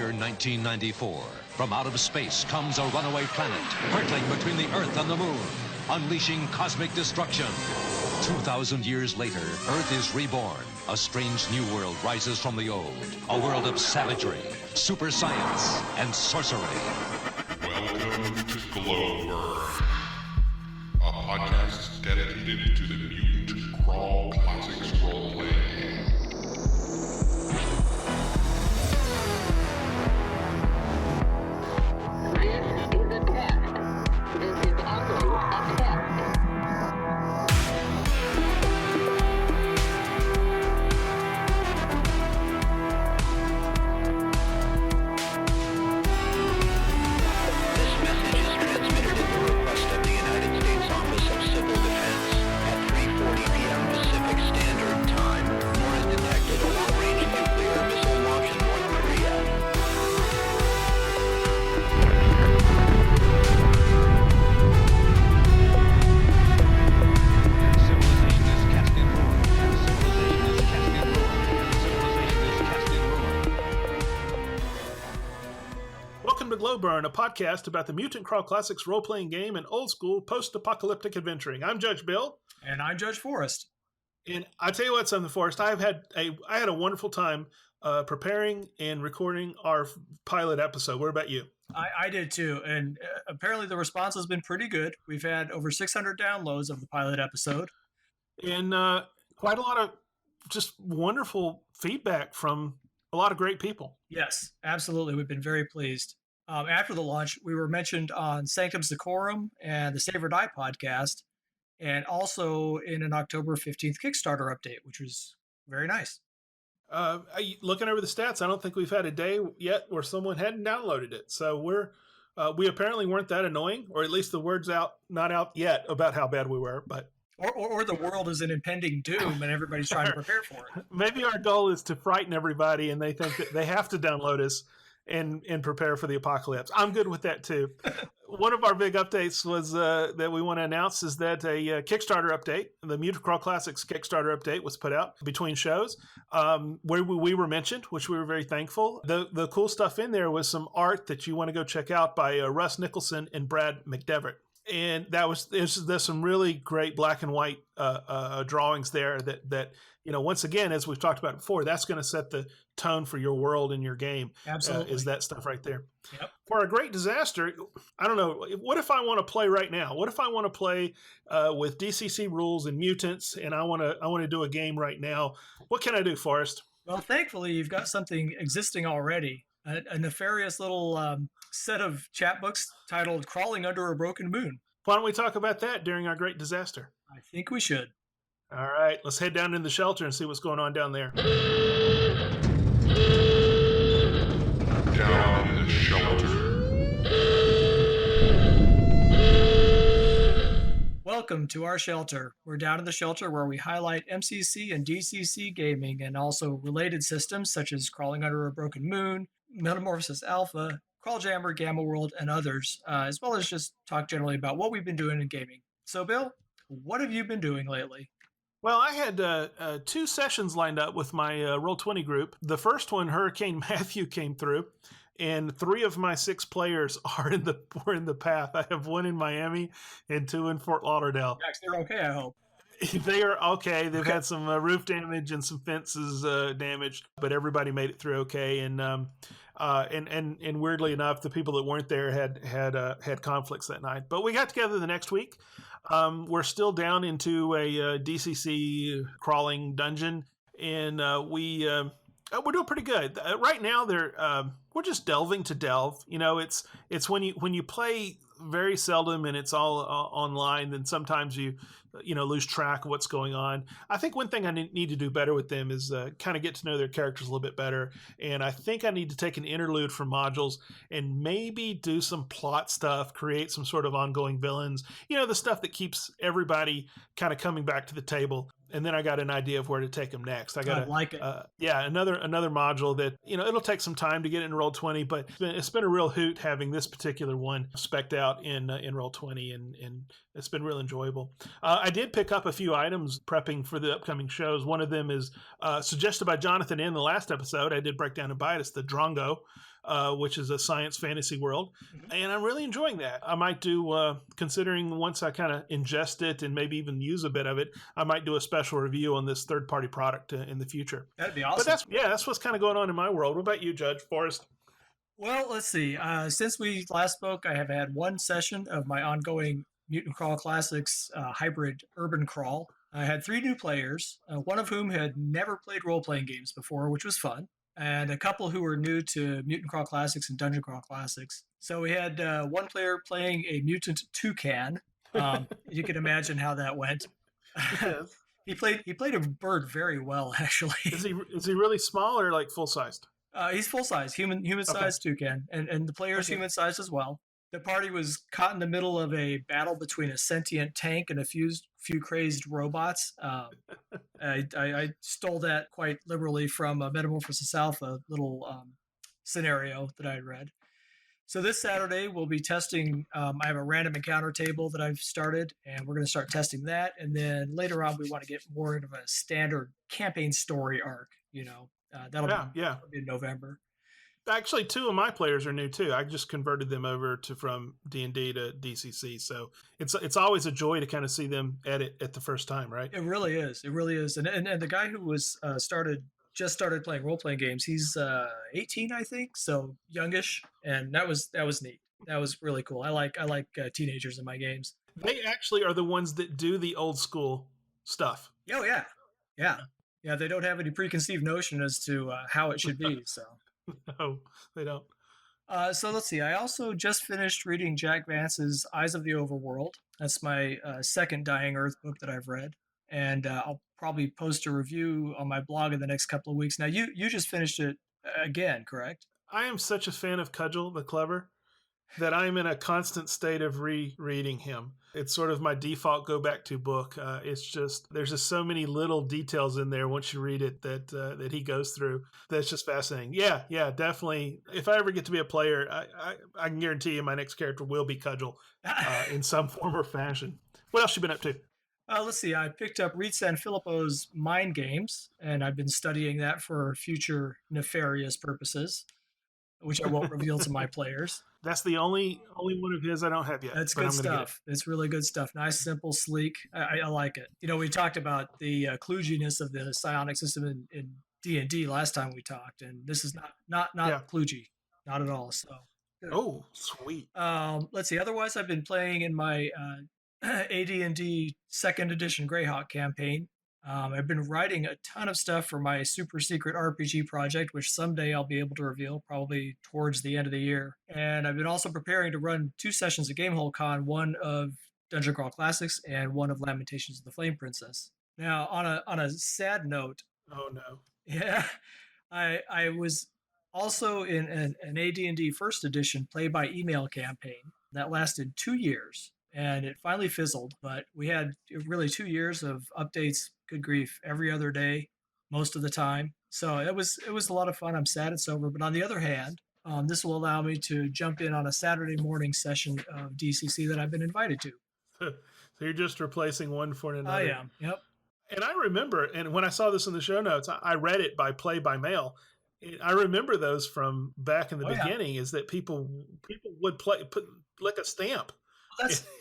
Year 1994. From out of space comes a runaway planet, hurtling between the Earth and the Moon, unleashing cosmic destruction. 2,000 years later, Earth is reborn. A strange new world rises from the old. A world of savagery, super science, and sorcery. Welcome to Glowburn, a podcast dedicated to the Mutant Crawl Classics roleplay game. Glowburn, a podcast about the Mutant Crawl Classics role-playing game and old-school post-apocalyptic adventuring. I'm Judge Bill. And I'm Judge Forrest. And I tell you what, Son of Forrest, I had a wonderful time preparing and recording our pilot episode. What about you? I did too. And apparently the response has been pretty good. We've had over 600 downloads of the pilot episode. And quite a lot of just wonderful feedback from a lot of great people. Yes, absolutely. We've been very pleased. After the launch, we were mentioned on Sanctum Secorum and the Save or Die podcast, and also in an October 15th Kickstarter update, which was very nice. Looking over the stats, I don't think we've had a day yet where someone hadn't downloaded it. So we apparently weren't that annoying, or at least the word's not out yet about how bad we were. But or the world is an impending doom and everybody's trying to prepare for it. Maybe our goal is to frighten everybody, and they think that they have to download us and prepare for the apocalypse. I'm good with that too. One of our big updates was that we want to announce is that a Kickstarter update, the Mutant Crawl Classics Kickstarter update, was put out between shows, where we were mentioned, which we were very thankful. The cool stuff in there was some art that you want to go check out by Russ Nicholson and Brad McDevitt. And there's some really great black and white drawings there that once again, as we've talked about before, that's going to set the tone for your world and your game. Absolutely. Is that stuff right there. Yep. For a great disaster, I don't know, what if I want to play right now? What if I want to play with DCC rules and mutants, and I want to do a game right now? What can I do, Forrest? Well, thankfully, you've got something existing already. A nefarious little set of chat books titled Crawling Under a Broken Moon. Why don't we talk about that during our great disaster? I think we should. All right, let's head down in the shelter and see what's going on down there. Down in the shelter. Welcome to our shelter. We're down in the shelter where we highlight MCC and DCC gaming and also related systems such as Crawling Under a Broken Moon, Metamorphosis Alpha, Crawljammer, Gamma World, and others, as well as just talk generally about what we've been doing in gaming. So, Bill, what have you been doing lately? Well, I had 2 sessions lined up with my Roll20 group. The first one, Hurricane Matthew, came through, and 3 of my 6 players were in the path. I have 1 in Miami and 2 in Fort Lauderdale. They're okay, I hope. They are okay. They've had some roof damage and some fences damaged, but everybody made it through okay. And weirdly enough, the people that weren't there had conflicts that night. But we got together the next week. We're still down into a DCC crawling dungeon, and we're doing pretty good right now. We're just delving to delve. It's when you play very seldom and it's all online, then sometimes you lose track of what's going on. I think one thing I need to do better with them is kind of get to know their characters a little bit better. And I think I need to take an interlude from modules and maybe do some plot stuff, create some sort of ongoing villains, the stuff that keeps everybody kind of coming back to the table. And then I got an idea of where to take them next. I like it. Another module that, it'll take some time to get into Roll20, but it's been a real hoot having this particular one spec'd out in Roll20 and It's been real enjoyable. I did pick up a few items prepping for the upcoming shows. One of them is suggested by Jonathan in the last episode. I did break down and buy it. It's the Drongo, which is a science fantasy world. And I'm really enjoying that. I might do, considering once I kind of ingest it and maybe even use a bit of it, I might do a special review on this third-party product in the future. That'd be awesome. But that's what's kind of going on in my world. What about you, Judge Forrest? Well, let's see. Since we last spoke, I have had one session of my ongoing Mutant Crawl Classics hybrid urban crawl. I had 3 new players, one of whom had never played role-playing games before, which was fun, and a couple who were new to Mutant Crawl Classics and Dungeon Crawl Classics. So we had one player playing a mutant toucan. You can imagine how that went. Yes. He played a bird very well, actually. Is he really small or like full-sized? He's full-size, human-sized toucan, and the player's human-sized as well. The party was caught in the middle of a battle between a sentient tank and a few crazed robots. I stole that quite liberally from a Metamorphosis Alpha little scenario that I had read. So this Saturday we'll be testing. I have a random encounter table that I've started, and we're going to start testing that. And then later on, we want to get more of a standard campaign story arc. That'll be in November. Actually, 2 of my players are new too. I just converted them over from D&D to DCC, so it's always a joy to kind of see them at it at the first time, right? It really is. And the guy who was just started playing role playing games, he's 18, I think, so youngish, and that was neat. That was really cool. I like teenagers in my games. They actually are the ones that do the old school stuff. Oh yeah. They don't have any preconceived notion as to how it should be. So. No, they don't. So let's see. I also just finished reading Jack Vance's Eyes of the Overworld. That's my second Dying Earth book that I've read, and I'll probably post a review on my blog in the next couple of weeks. Now, you just finished it again, correct? I am such a fan of Cudgel the Clever that I'm in a constant state of rereading him. It's sort of my default go back to book. It's just there's just so many little details in there once you read it that he goes through. That's just fascinating. Yeah, definitely. If I ever get to be a player, I can guarantee you my next character will be Cudgel in some form or fashion. What else you been up to? Let's see. I picked up Reid San Filippo's Mind Games, and I've been studying that for future nefarious purposes, which I won't reveal to my players. That's the only one of his I don't have yet. That's good stuff. It's really good stuff. Nice, simple, sleek. I like it. We talked about the kludginess of the psionic system in D&D last time we talked, and this is not kludgy, not at all. So. Oh, sweet. Let's see. Otherwise, I've been playing in my AD&D 2nd edition Greyhawk campaign. I've been writing a ton of stuff for my super secret RPG project, which someday I'll be able to reveal, probably towards the end of the year. And I've been also preparing to run 2 sessions of Gamehole Con, one of Dungeon Crawl Classics and one of Lamentations of the Flame Princess. Now, on a sad note. Oh no. Yeah, I was also in an AD&D 1st edition play-by-email campaign that lasted 2 years. And it finally fizzled, but we had really 2 years of updates, good grief, every other day, most of the time. So it was a lot of fun. I'm sad it's over. But on the other hand, this will allow me to jump in on a Saturday morning session of DCC that I've been invited to. So you're just replacing one for another. I am, yep. And I remember, and when I saw this in the show notes, I read it by play by mail. I remember those from back in the beginning, is that people would lick a stamp.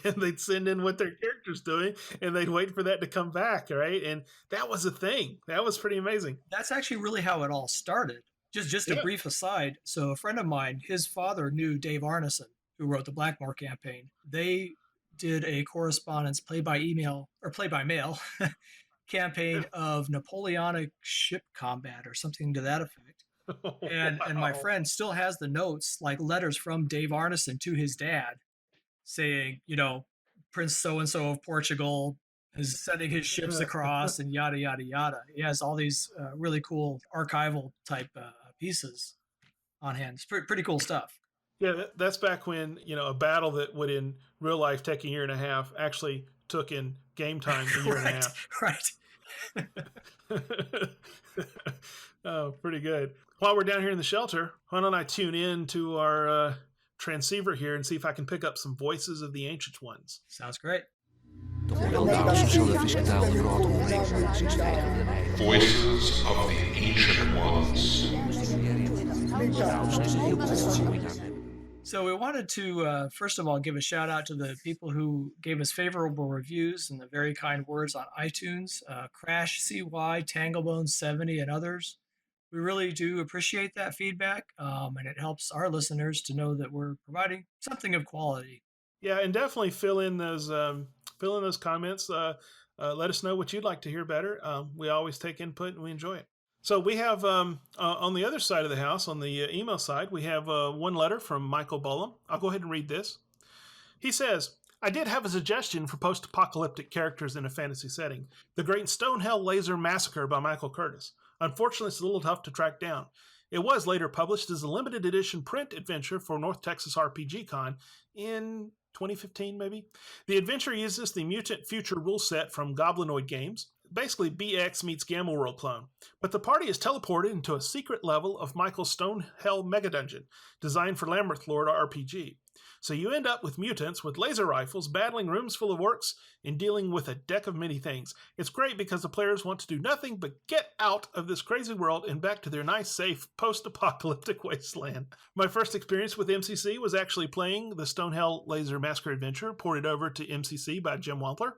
And they'd send in what their character's doing, and they'd wait for that to come back, right? And that was a thing. That was pretty amazing. That's actually really how it all started. Just a brief aside. So a friend of mine, his father knew Dave Arneson, who wrote the Blackmore campaign. They did a correspondence play-by-mail campaign of Napoleonic ship combat or something to that effect. And my friend still has the notes, like letters from Dave Arneson to his dad, saying, Prince so-and-so of Portugal is sending his ships across and yada, yada, yada. He has all these really cool archival type pieces on hand. It's pretty cool stuff. Yeah, that's back when, a battle that would in real life take a year and a half actually took in game time a year and a half. Right. Oh, pretty good. While we're down here in the shelter, why don't I tune in to our transceiver here and see if I can pick up some voices of the Ancient Ones. Sounds great. Voices of the Ancient Ones. So we wanted to, first of all, give a shout out to the people who gave us favorable reviews and the very kind words on iTunes, Crash CY, Tanglebone70, and others. We really do appreciate that feedback, and it helps our listeners to know that we're providing something of quality. Yeah, and definitely fill in those comments. Let us know what you'd like to hear better. We always take input and we enjoy it. So we have on the other side of the house, on the email side, we have one letter from Michael Bullum. I'll go ahead and read this. He says, I did have a suggestion for post-apocalyptic characters in a fantasy setting. The Great Stonehell Laser Massacre by Michael Curtis. Unfortunately, it's a little tough to track down. It was later published as a limited edition print adventure for North Texas RPG Con in 2015, maybe. The adventure uses the Mutant Future rule set from Goblinoid Games, basically BX meets Gamma World clone. But the party is teleported into a secret level of Michael's Stonehell Mega Dungeon, designed for Labyrinth Lord RPG. So you end up with mutants with laser rifles, battling rooms full of orcs, and dealing with a deck of many things. It's great because the players want to do nothing but get out of this crazy world and back to their nice, safe, post-apocalyptic wasteland. My first experience with MCC was actually playing the Stonehell Laser Massacre Adventure, ported over to MCC by Jim Wampler.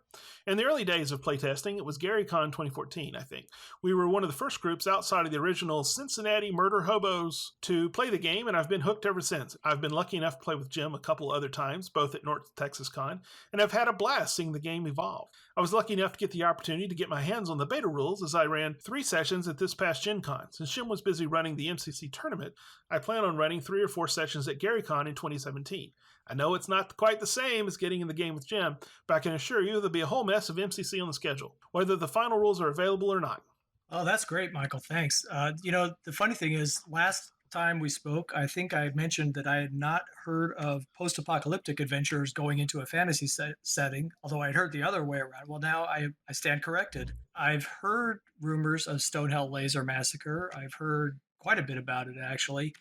In the early days of playtesting, it was GaryCon 2014, I think. We were one of the first groups outside of the original Cincinnati Murder Hobos to play the game, and I've been hooked ever since. I've been lucky enough to play with Jim a couple other times, both at North Texas Con, and I've had a blast seeing the game evolve. I was lucky enough to get the opportunity to get my hands on the beta rules as I ran 3 sessions at this past Gen Con. Since Jim was busy running the MCC tournament, I plan on running 3 or 4 sessions at GaryCon in 2017. I know it's not quite the same as getting in the game with Jim, but I can assure you there'll be a whole mess of MCC on the schedule, whether the final rules are available or not. Oh, that's great, Michael. Thanks. The funny thing is, last time we spoke, I think I mentioned that I had not heard of post-apocalyptic adventures going into a fantasy setting, although I had heard the other way around. Well, now I stand corrected. I've heard rumors of Stonehell Laser Massacre. I've heard quite a bit about it, actually.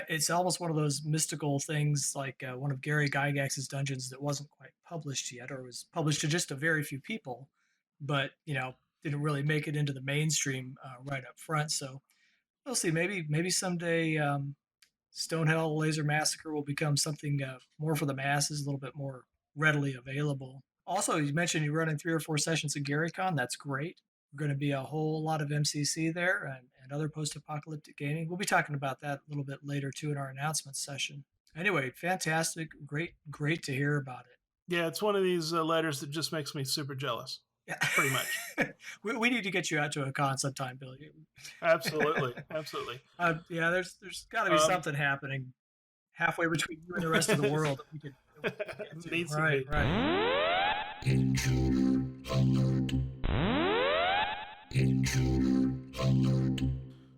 It's almost one of those mystical things, like one of Gary Gygax's dungeons that wasn't quite published yet, or was published to just a very few people, but didn't really make it into the mainstream right up front. So we'll see. Maybe someday Stonehell Laser Massacre will become something more for the masses, a little bit more readily available. Also, you mentioned you're running 3 or 4 sessions at GaryCon. That's great. We're going to be a whole lot of MCC there and other post-apocalyptic gaming. We'll be talking about that a little bit later, too, in our announcement session. Anyway, fantastic. Great to hear about it. Yeah, it's one of these letters that just makes me super jealous. Yeah, pretty much. we need to get you out to a con sometime, Billy. Absolutely. Yeah, there's got to be something happening halfway between you and the rest of the world that we could get to. Needs right, to be. Right.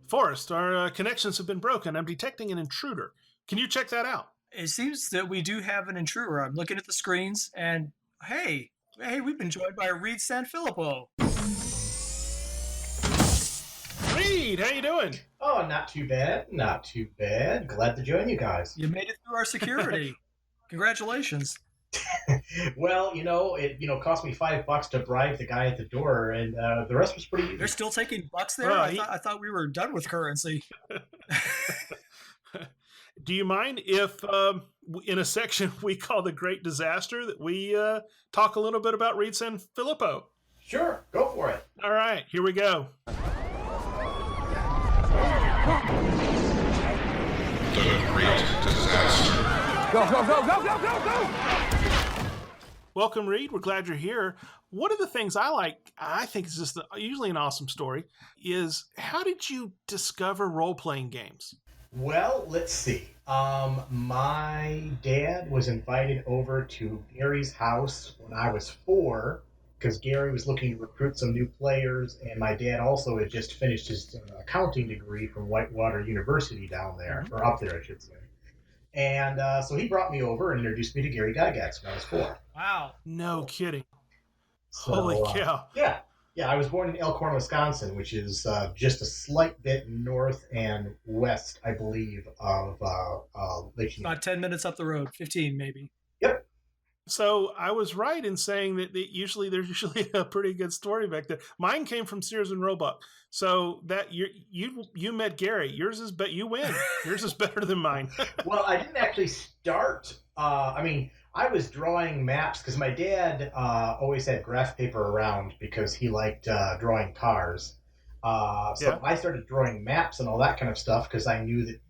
Forrest, our connections have been broken. I'm detecting an intruder. Can you check that out? It seems that we do have an intruder. I'm looking at the screens, and hey, we've been joined by Reid San Filippo. Reid, how you doing? Oh, not too bad. Glad to join you guys. You made it through our security. Congratulations. Well, it cost me $5 to bribe the guy at the door, and the rest was pretty easy. They're still taking bucks there? I thought we were done with currency. Do you mind if, in a section we call the Great Disaster, that we talk a little bit about Reid San Filippo? Sure, go for it. All right, here we go. The Great Disaster. Go! Welcome, Reid. We're glad you're here. One of the things I think is just usually an awesome story, is how did you discover role-playing games? Well, let's see. My dad was invited over to Gary's house when I was 4, because Gary was looking to recruit some new players, and my dad also had just finished his accounting degree from Whitewater University down there, or up there, I should say. And so he brought me over and introduced me to Gary Gygax when I was 4. Wow. No kidding. So, Holy cow. Yeah, I was born in Elkhorn, Wisconsin, which is just a slight bit north and west, I believe, of Lake Geneva. About 10 minutes up the road, 15 maybe. Yep. So I was right in saying that there's usually a pretty good story back there. Mine came from Sears and Roebuck, so that you met Gary. You win. Yours is better than mine. Well, I didn't actually start. I mean, I was drawing maps because my dad always had graph paper around because he liked drawing cars. So Yeah. I started drawing maps and all that kind of stuff because I knew that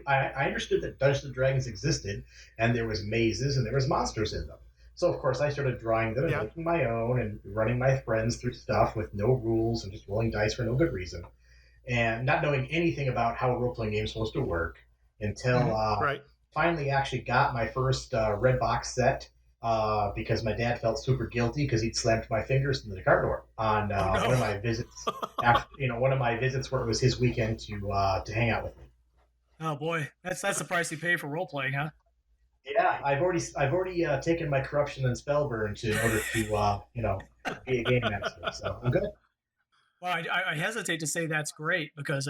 I understood that Dungeons and Dragons existed and there was mazes and there was monsters in them. So of course I started drawing them and Yeah. making my own and running my friends through stuff with no rules and just rolling dice for no good reason and not knowing anything about how a role playing game is supposed to work until Right. finally actually got my first red box set because my dad felt super guilty because he'd slammed my fingers into the car door on Oh no. one of my visits. After one of my visits where it was his weekend to hang out with me. Oh boy, that's the price you pay for role playing, huh? Yeah, I've already taken my corruption and spellburn in order to be a game master. So I'm good. Well, I hesitate to say that's great because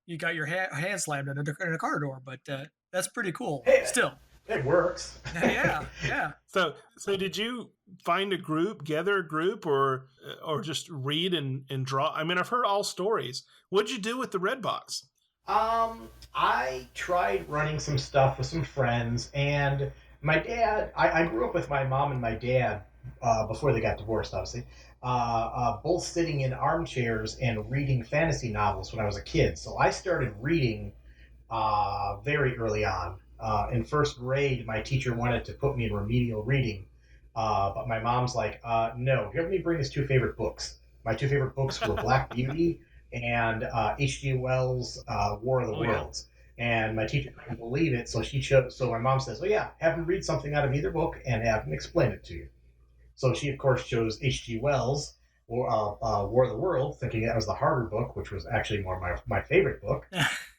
you got your hand slammed in a car door, but that's pretty cool. Hey, Still, it works. yeah. So did you find gather a group, or just read and draw? I mean, I've heard all stories. What'd you do with the red box? I tried running some stuff with some friends, and my dad. I grew up with my mom and my dad before they got divorced, obviously. Both sitting in armchairs and reading fantasy novels when I was a kid. So I started reading very early on. In first grade, my teacher wanted to put me in remedial reading, but my mom's like, no, let me bring his two favorite books. My two favorite books were Black Beauty and H.G. Wells' War of the Oh yeah. Worlds. And my teacher couldn't believe it, so she chose. So my mom says, "Oh yeah, have him read something out of either book and have him explain it to you." So she, of course, chose H.G. Wells' War of the World, thinking that was the harder book, which was actually more my favorite book.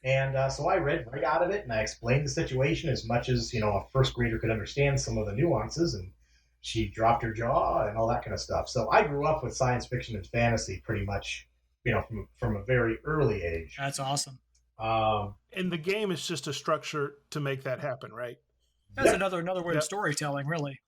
And so I read right out of it, and I explained the situation as much as a first grader could understand some of the nuances, and she dropped her jaw and all that kind of stuff. So I grew up with science fiction and fantasy pretty much, from a very early age. That's awesome. And the game is just a structure to make that happen, right? That's Yep. another way Yep. of storytelling, really.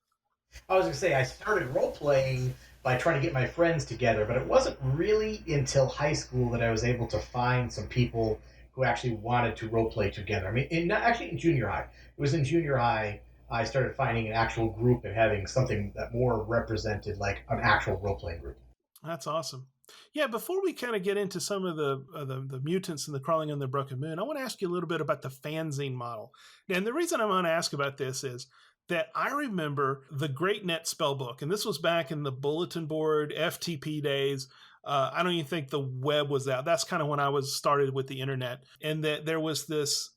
I was going to say, I started role playing by trying to get my friends together, but it wasn't really until high school that I was able to find some people who actually wanted to role play together. I mean, actually in junior high. It was in junior high I started finding an actual group and having something that more represented like an actual role playing group. That's awesome. Yeah, before we kind of get into some of the mutants and the crawling on the broken moon, I want to ask you a little bit about the fanzine model. And the reason I want to ask about this is that I remember the Great Net Spellbook, and this was back in the bulletin board FTP days. I don't even think the web was out. That's kind of when I was started with the internet, and that there was this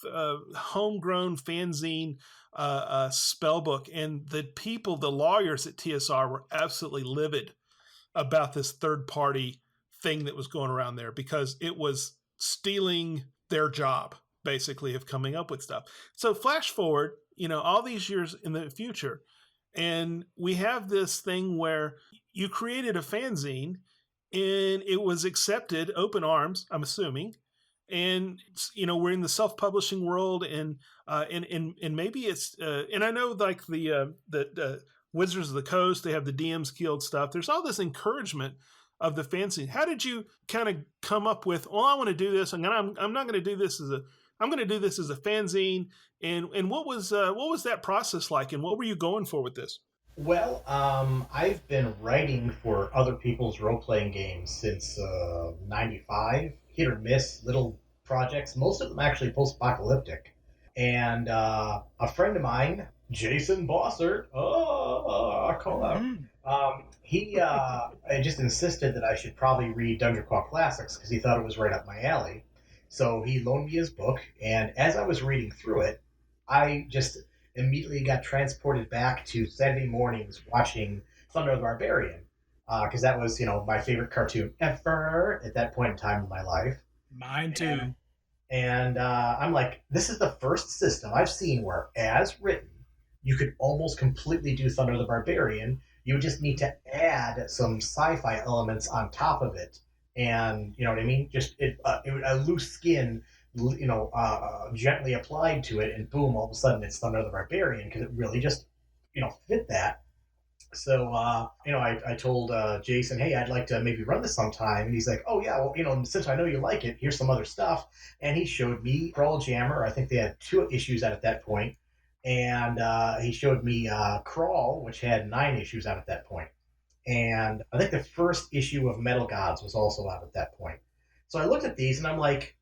homegrown fanzine spellbook, and the lawyers at TSR were absolutely livid about this third party thing that was going around there because it was stealing their job basically of coming up with stuff. So flash forward, all these years in the future, and we have this thing where you created a fanzine and it was accepted open arms, I'm assuming. And we're in the self-publishing world, and maybe it's and I know like the Wizards of the Coast, they have the DMs Guild stuff. There's all this encouragement of the fanzine. How did you kind of come up with? Well, I want to do this. I'm not going to do this I'm going to do this as a fanzine. And what was that process like? And what were you going for with this? Well, I've been writing for other people's role playing games since '95, hit or miss little projects, most of them actually post apocalyptic. And a friend of mine, Jason Bossert, I call out, he just insisted that I should probably read Dungeon Crawl Classics because he thought it was right up my alley. So he loaned me his book, and as I was reading through it, I just immediately got transported back to Saturday mornings watching Thunder the Barbarian because that was, my favorite cartoon ever at that point in time in my life. Mine too. And I'm like, this is the first system I've seen where, as written, you could almost completely do Thunder the Barbarian. You would just need to add some sci-fi elements on top of it. And you know what I mean? Just a loose skin gently applied to it, and boom, all of a sudden it's Thunder the Barbarian because it really just, fit that. So, I told Jason, hey, I'd like to maybe run this sometime. And he's like, oh, yeah, well, since I know you like it, here's some other stuff. And he showed me Crawl Jammer. I think they had 2 issues out at that point. And he showed me Crawl, which had 9 issues out at that point. And I think the first issue of Metal Gods was also out at that point. So I looked at these and I'm like,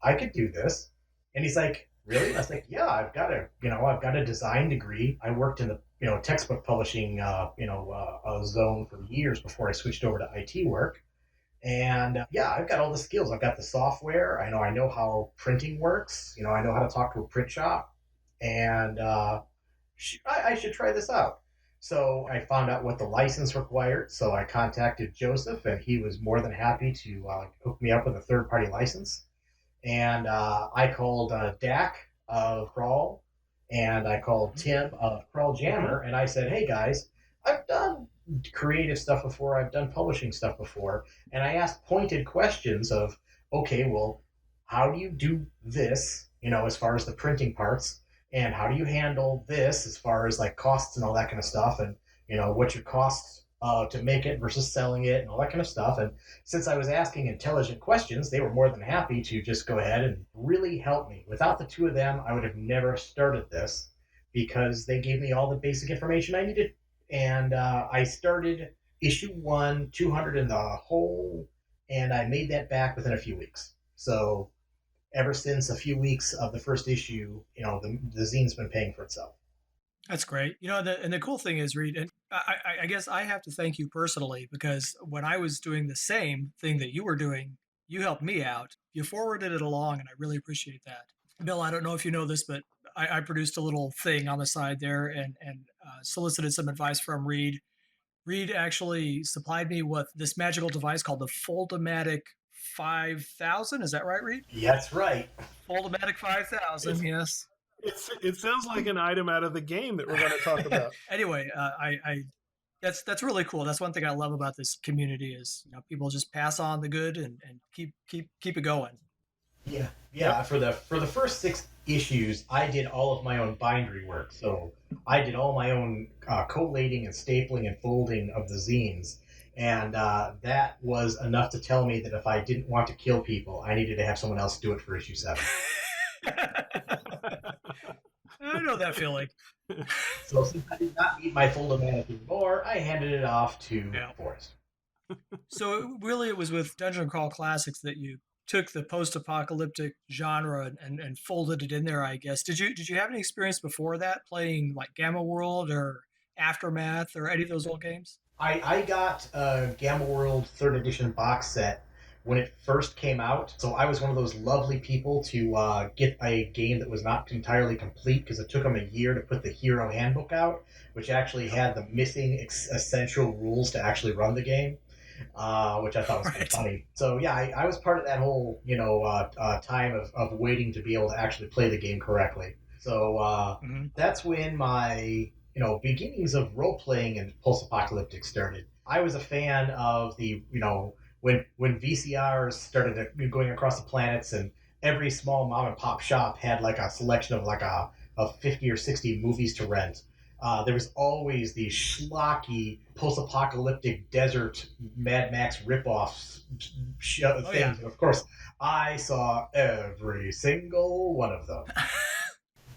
I could do this. And he's like, really? And I was like, yeah, I've got a design degree. I worked in the, textbook publishing, zone for years before I switched over to IT work. And yeah, I've got all the skills. I've got the software. I know how printing works. I know how to talk to a print shop. And I should try this out. So I found out what the license required. So I contacted Joseph, and he was more than happy to hook me up with a third-party license. And I called Dak of Crawl, and I called Tim of Crawl Jammer, and I said, hey guys, I've done creative stuff before, I've done publishing stuff before, and I asked pointed questions of, okay, well, how do you do this, as far as the printing parts, and how do you handle this as far as like costs and all that kind of stuff, and what's your costs to make it versus selling it and all that kind of stuff. And since I was asking intelligent questions, they were more than happy to just go ahead and really help me. Without the 2 of them, I would have never started this because they gave me all the basic information I needed. And I started issue 1, 200 in the hole, and I made that back within a few weeks. So ever since a few weeks of the first issue, the zine's been paying for itself. That's great. And the cool thing is, Reid, and I guess I have to thank you personally, because when I was doing the same thing that you were doing, you helped me out. You forwarded it along, and I really appreciate that. Bill, I don't know if you know this, but I produced a little thing on the side there and solicited some advice from Reid. Reid actually supplied me with this magical device called the Foldomatic 5000. Is that right, Reid? That's right. Foldomatic 5000, yes. It sounds like an item out of the game that we're going to talk about. Anyway, that's really cool. That's one thing I love about this community is people just pass on the good and keep it going. Yeah. Yep. For the first 6 issues, I did all of my own bindery work. So I did all my own collating and stapling and folding of the zines. And that was enough to tell me that if I didn't want to kill people, I needed to have someone else do it for issue 7. I know that feeling. So since I did not need my Foldomatic anymore, I handed it off to Forrest. So really it was with Dungeon Crawl Classics that you took the post-apocalyptic genre and folded it in there, I guess. Did you have any experience before that playing like Gamma World or Aftermath or any of those old games? I got a Gamma World 3rd edition box set when it first came out. So I was one of those lovely people to get a game that was not entirely complete because it took them a year to put the Hero Handbook out, which actually had the missing essential rules to actually run the game, which I thought was kind of funny. So yeah, I was part of that whole time of waiting to be able to actually play the game correctly. So that's when my beginnings of role playing and post-apocalyptic started. I was a fan of the when VCRs started going across the planets, and every small mom and pop shop had like a selection of 50 or 60 movies to rent. There was always these schlocky post-apocalyptic desert Mad Max ripoffs things. Yeah. And of course, I saw every single one of them.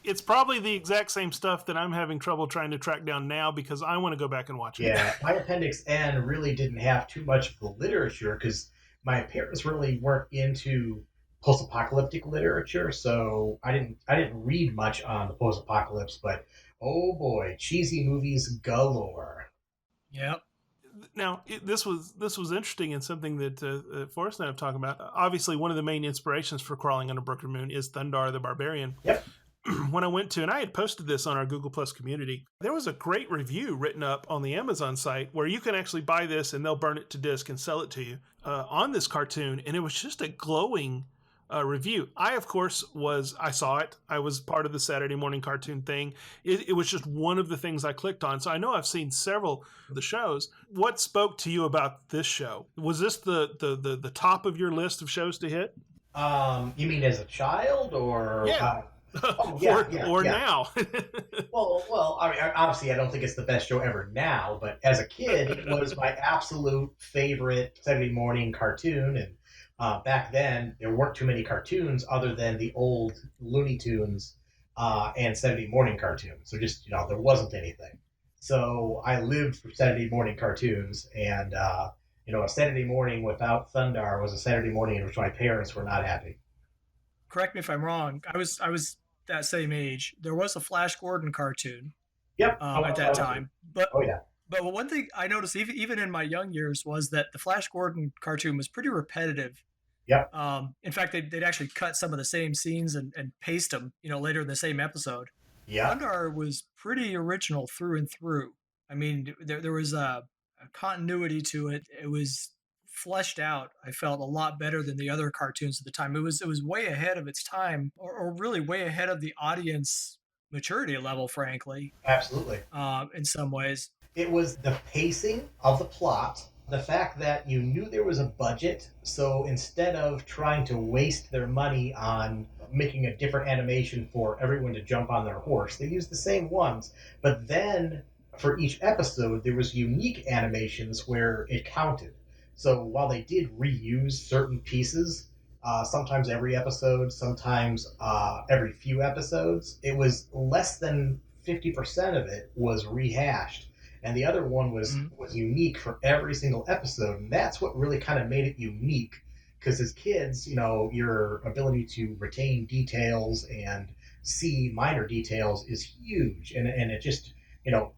It's probably the exact same stuff that I'm having trouble trying to track down now because I want to go back and watch it. Yeah, my Appendix N really didn't have too much of the literature because my parents really weren't into post-apocalyptic literature, so I didn't read much on the post-apocalypse. But oh boy, cheesy movies galore. Yep. Now, this was interesting and something that Forrest and I have talked about. Obviously, one of the main inspirations for Crawling on a Broken Moon is Thundar the Barbarian. Yep. When I went to, and I had posted this on our Google Plus community, there was a great review written up on the Amazon site where you can actually buy this and they'll burn it to disc and sell it to you on this cartoon. And it was just a glowing review. I, of course, I saw it. I was part of the Saturday morning cartoon thing. It was just one of the things I clicked on. So I know I've seen several of the shows. What spoke to you about this show? Was this the top of your list of shows to hit? You mean as a child or? Yeah. Oh yeah, yeah, or yeah. now. Well. I mean, obviously, I don't think it's the best show ever now, but as a kid, it was my absolute favorite Saturday morning cartoon. And back then, there weren't too many cartoons other than the old Looney Tunes and Saturday morning cartoons. So just there wasn't anything. So I lived for Saturday morning cartoons, and a Saturday morning without Thundar was a Saturday morning in which my parents were not happy. Correct me if I'm wrong. I was that same age. There was a Flash Gordon cartoon Yep. at that time, but Oh yeah. one thing I noticed even in my young years was that the Flash Gordon cartoon was pretty repetitive. Yep. In fact, they'd actually cut some of the same scenes and paste them, later in the same episode. Yeah. Thundar was pretty original through and through. I mean, there was a continuity to it. It was fleshed out. I felt a lot better than the other cartoons at the time. It was way ahead of its time, or really way ahead of the audience maturity level, frankly, Absolutely. in some ways. It was the pacing of the plot, the fact that you knew there was a budget, so instead of trying to waste their money on making a different animation for everyone to jump on their horse, they used the same ones, but then for each episode there was unique animations where it counted. So while they did reuse certain pieces, sometimes every episode, sometimes every few episodes, it was less than 50% of it was rehashed, and the other one Mhm. was unique for every single episode, and that's what really kind of made it unique. Because as kids, your ability to retain details and see minor details is huge, and it just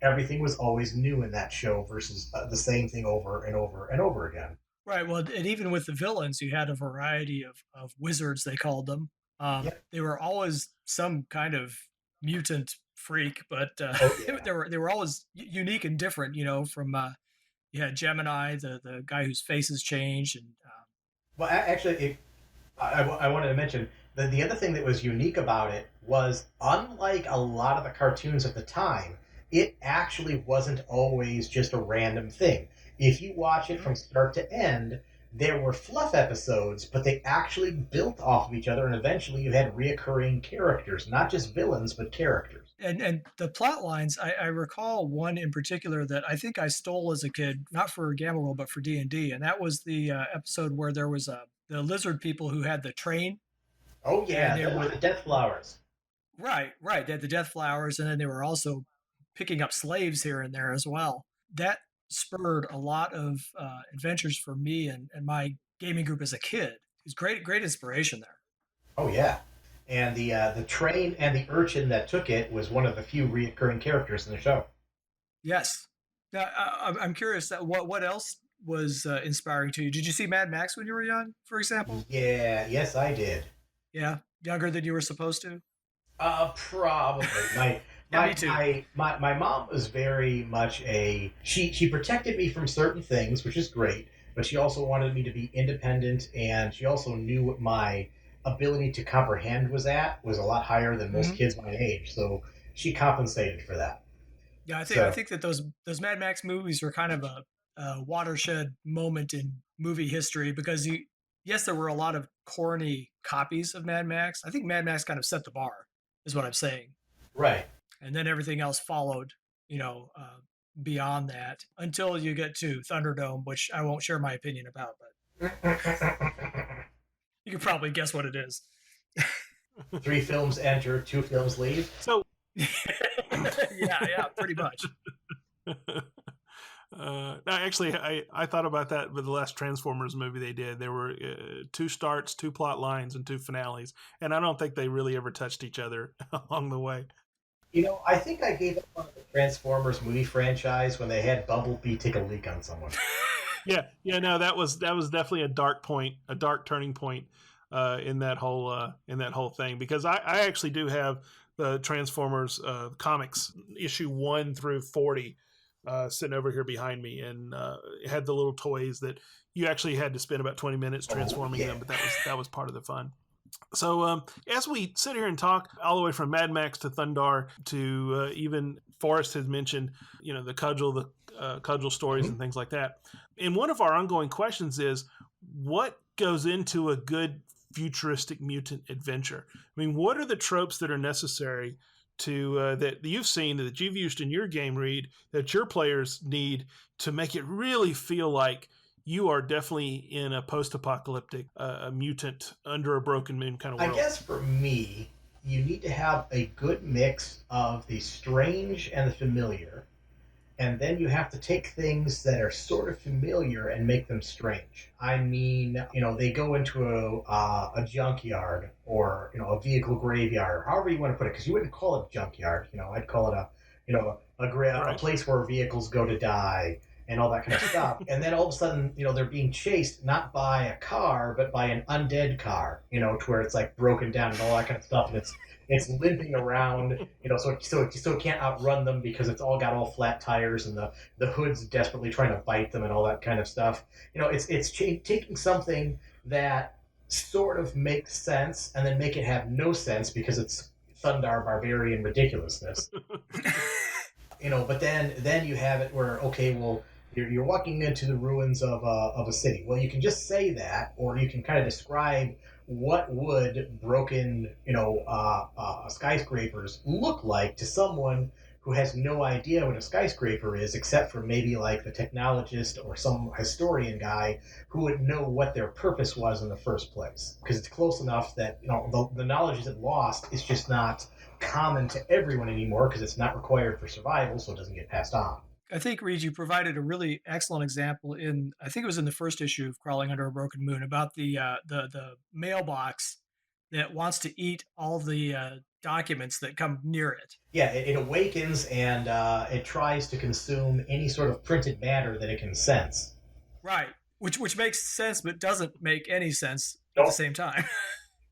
everything was always new in that show versus the same thing over and over and over again. Right. Well, and even with the villains, you had a variety of wizards, they called them. Yeah. They were always some kind of mutant freak, but Oh yeah. they were always unique and different. From you had Gemini, the guy whose face has changed, and Well, actually, I wanted to mention that the other thing that was unique about it was, unlike a lot of the cartoons at the time, it actually wasn't always just a random thing. If you watch it Mhm. from start to end, there were fluff episodes, but they actually built off of each other, and eventually you had reoccurring characters, not just villains, but characters. and the plot lines. I recall one in particular that I think I stole as a kid, not for Gamma World, but for D&D, and that was the episode where there was the lizard people who had the train, Oh and yeah, they that was were the Death Flowers. right. They had the death flowers, and then they were also picking up slaves here and there as well. That spurred a lot of adventures for me and my gaming group as a kid. It was great inspiration there. Oh yeah, and the train and the urchin that took it was one of the few reoccurring characters in the show. Yes. Now, I'm curious that what else was inspiring to you? Did you see Mad Max when you were young, for example? Yeah, yes, I did. Yeah, younger than you were supposed to. Probably. My Yeah, my me too. my mom was very much she protected me from certain things, which is great, but she also wanted me to be independent, and she also knew what my ability to comprehend was a lot higher than most Hmm. kids my age. So she compensated for that. Yeah, I So think that those Mad Max movies were kind of a watershed moment in movie history because yes, there were a lot of corny copies of Mad Max. I think Mad Max kind of set the bar, is what I'm saying, right. and then everything else followed. You know, beyond that until you get to Thunderdome, which I won't share my opinion about, but you can probably guess what it is. Three films enter, two films leave. So, Yeah, pretty much. no, actually, I thought about that with the last Transformers movie they did. There were two starts, two plot lines, and two finales, and I don't think they really ever touched each other along the way. I think I gave up on the Transformers movie franchise when they had Bumblebee take a leak on someone. Yeah, no, that was definitely a dark point, a dark turning point in that whole thing, because I actually do have the Transformers comics issue 1 through 40 sitting over here behind me, and it had the little toys that you actually had to spend about 20 minutes transforming them, but that was part of the fun. So as we sit here and talk all the way from Mad Max to Thundar to even Forrest has mentioned, the cudgel stories and things like that. And one of our ongoing questions is, what goes into a good futuristic mutant adventure. I mean, what are the tropes that are necessary to that you've seen, that you've used in your game, Reid, that your players need to make it really feel like you are definitely in a post-apocalyptic, a mutant under a broken moon kind of world? I guess for me, you need to have a good mix of the strange and the familiar, and then you have to take things that are sort of familiar and make them strange. I mean, they go into a junkyard, or a vehicle graveyard, or however you want to put it, because you wouldn't call it junkyard. I'd call it a place where vehicles go to die and all that kind of stuff. And then all of a sudden, they're being chased not by a car, but by an undead car. To where it's like broken down and all that kind of stuff, and it's limping around, so it can't outrun them because it's got all flat tires, and the hood's desperately trying to bite them and all that kind of stuff. It's taking something that sort of makes sense and then make it have no sense because it's Thundar barbarian ridiculousness. But then you have it where, okay, well, you're walking into the ruins of a city. Well, you can just say that, or you can kind of describe what would broken, skyscrapers look like to someone who has no idea what a skyscraper is, except for maybe like the technologist or some historian guy who would know what their purpose was in the first place. Because it's close enough that, the knowledge isn't lost. It's just not common to everyone anymore because it's not required for survival, so it doesn't get passed on. I think, Reid, you provided a really excellent example I think it was in the first issue of Crawling Under a Broken Moon, about the mailbox that wants to eat all the documents that come near it. Yeah, it awakens, and it tries to consume any sort of printed matter that it can sense. Right, which makes sense, but doesn't make any sense at the same time.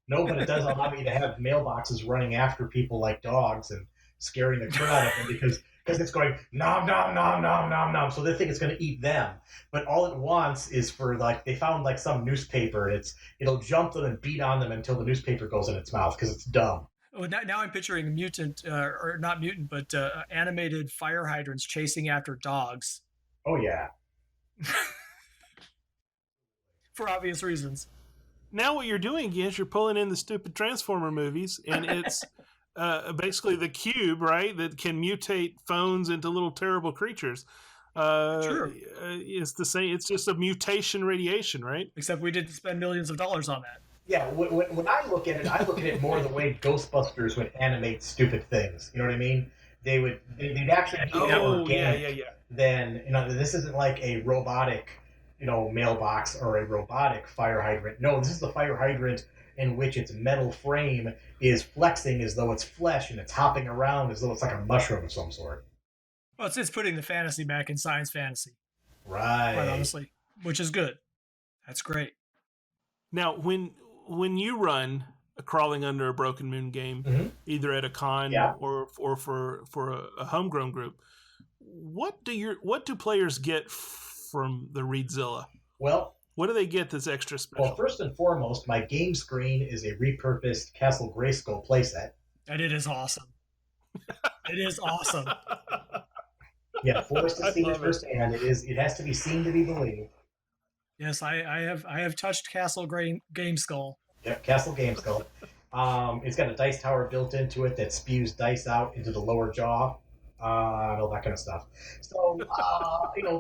No, but it does allow you to have mailboxes running after people like dogs and scaring the crap out of them because it's going nom nom nom nom nom nom, so they think it's going to eat them. But all it wants is for, like, they found like some newspaper, and it'll jump them and beat on them until the newspaper goes in its mouth because it's dumb. Oh, now I'm picturing mutant, or not mutant, but animated fire hydrants chasing after dogs. Oh yeah. For obvious reasons. Now what you're doing is you're pulling in the stupid Transformer movies, and it's basically the cube, right, that can mutate phones into little terrible creatures. Sure. It's the same. It's just a mutation radiation, right? Except we didn't spend millions of dollars on that. Yeah, when I look at it more the way Ghostbusters would animate stupid things. You know what I mean? They'd actually do it organic. Yeah. Then this isn't like a robotic, mailbox or a robotic fire hydrant. No, this is the fire hydrant in which its metal frame is flexing as though it's flesh, and it's hopping around as though it's like a mushroom of some sort. Well, it's putting the fantasy back in science fantasy. Right. Quite honestly, which is good. That's great. Now, when you run a Crawling Under a Broken Moon game, either at a con or for a homegrown group, what do players get from the Reidzilla? Well, what do they get that's extra special? Well, first and foremost, my game screen is a repurposed Castle Grayskull playset. And it is awesome. It is awesome. Yeah, forced to see it firsthand. It has to be seen to be believed. Yes, I have touched Castle Gameskull. Yeah, Castle Gameskull. It's got a dice tower built into it that spews dice out into the lower jaw, and all that kind of stuff. So,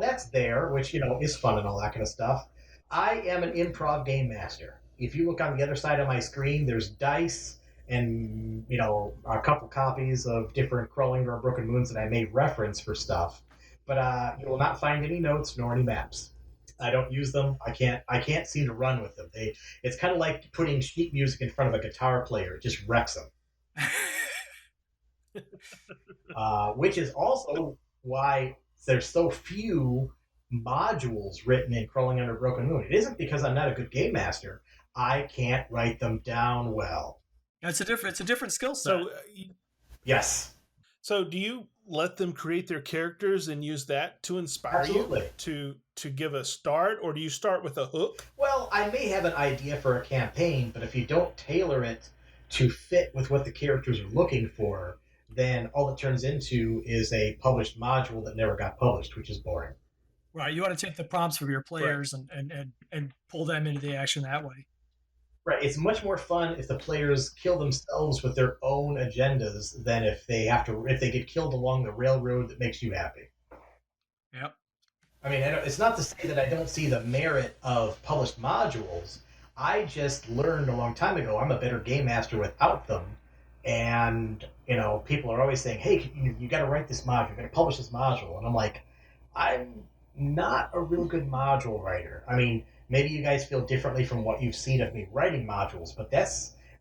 that's there, which, is fun and all that kind of stuff. I am an improv game master. If you look on the other side of my screen, there's dice and, a couple copies of different Crawling Under Broken Moons that I may reference for stuff. But you will not find any notes nor any maps. I don't use them. I can't seem to run with them. It's kind of like putting sheet music in front of a guitar player. It just wrecks them. Which is also why there's so few modules written in Crawling Under Broken Moon. It isn't because I'm not a good game master. I can't write them down well. It's a different skill set. So, yes. So do you let them create their characters and use that to inspire Absolutely. you to give a start, or do you start with a hook? Well, I may have an idea for a campaign, but if you don't tailor it to fit with what the characters are looking for, then all it turns into is a published module that never got published, which is boring. Right, you want to take the prompts from your players and pull them into the action that way. Right. It's much more fun if the players kill themselves with their own agendas than if they get killed along the railroad that makes you happy. Yep. I mean, it's not to say that I don't see the merit of published modules. I just learned a long time ago I'm a better game master without them. And, people are always saying, hey, you got to write this module, you got to publish this module. And I'm like, I'm not a real good module writer. I mean, maybe you guys feel differently from what you've seen of me writing modules, but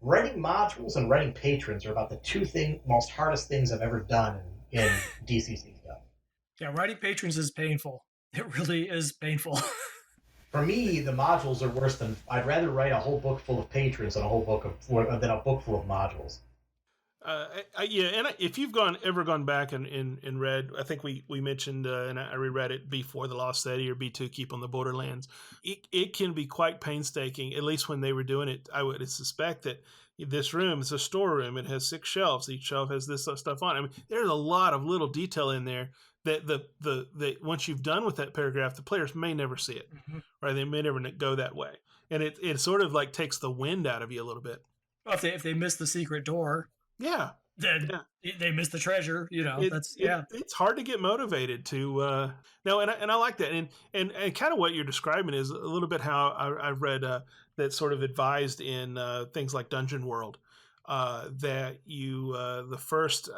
writing modules and writing patrons are about the most hardest things I've ever done in DCC stuff. Yeah, writing patrons is painful. It really is painful. For me, the modules are worse than. I'd rather write a whole book full of patrons than a book full of modules. If you've ever gone back and read, I think we mentioned, and I reread it, B4 The Lost City or B2 Keep on the Borderlands. It can be quite painstaking, at least when they were doing it. I would suspect that this room is a storeroom. It has 6 shelves. Each shelf has this stuff on it. I mean, there's a lot of little detail in there that the once you've done with that paragraph, the players may never see it, right? They may never go that way, and it sort of like takes the wind out of you a little bit. Well, if they miss the secret door, then they miss the treasure. It's hard to get motivated to no, and I like that, and kind of what you're describing is a little bit how I've read that sort of advised in things like Dungeon World. That you the first